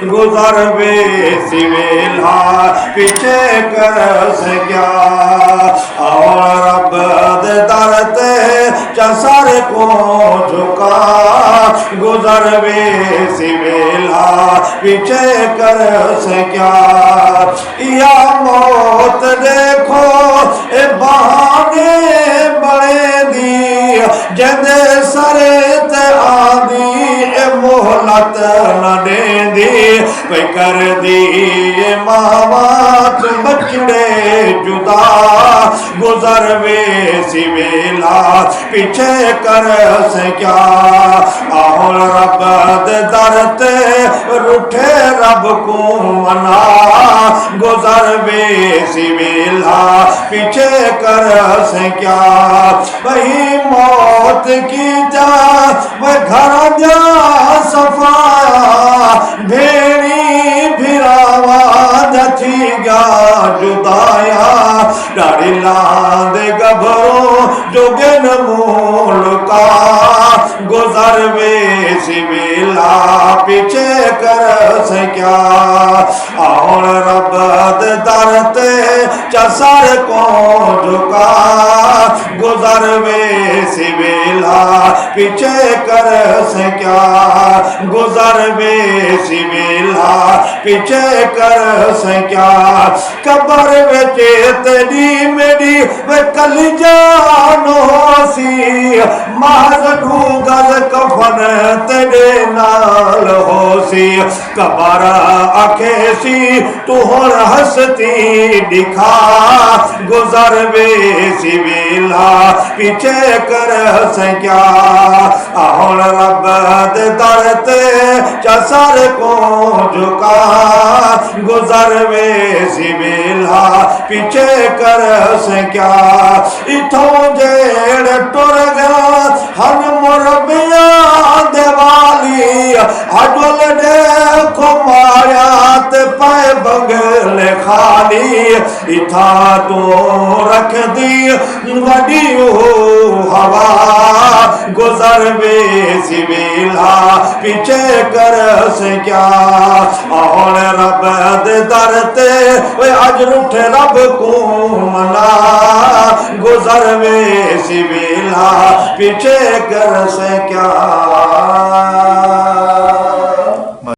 गुजर वे सिवेला पीछे कर से क्या और रब दे दर ते चसर को झुका गुजर वे सिवेला पीछे कर से क्या या मौत देखो ए बहाने बड़े दी जदे सरे ते आंदी ए मोहलत न दे दी कोई कर दी मामा तू बचड़े जुदा गुजर वे सिवेला पीछे कर से क्या और रब दे दर ते रूठे रब को मना गुजर वे सिवेला पीछे कर से क्या वही मौत की जा वह घर जा सफाया भेड़ी भिरावा जथी गा जुदाया डारी लाद गभरो जोगन मूलका गुजर वे सिवेला पीछे कर से क्या और रब दर ते चसर को झुका गुजर वे सिवेला पीछे कर से क्या गुजर वे सिवेला पीछे कर से क्या कबर वे चेतनी मेरी वे कल जानो सी महज ढूंगल कफन तेरे नाल होसी कबर आखे सी तू हुण हसती दिखा गुजर वे सिवेला पीछे कर से क्या हुण रब दे दर ते चसर को झुका गुजर वे सिवेला पीछे कर से क्या इथों जेड़ टुर गया हन मुरबिया देवाली हडुल देखो माया ते पाए बंगले खाली इथा तो रख दी वडी हवा गुजर वे सिवेला पीछे कर से क्या और रब दे दर ते वे अज रूठे रब को मना गुजर वे सिवेला पीछे कर से क्या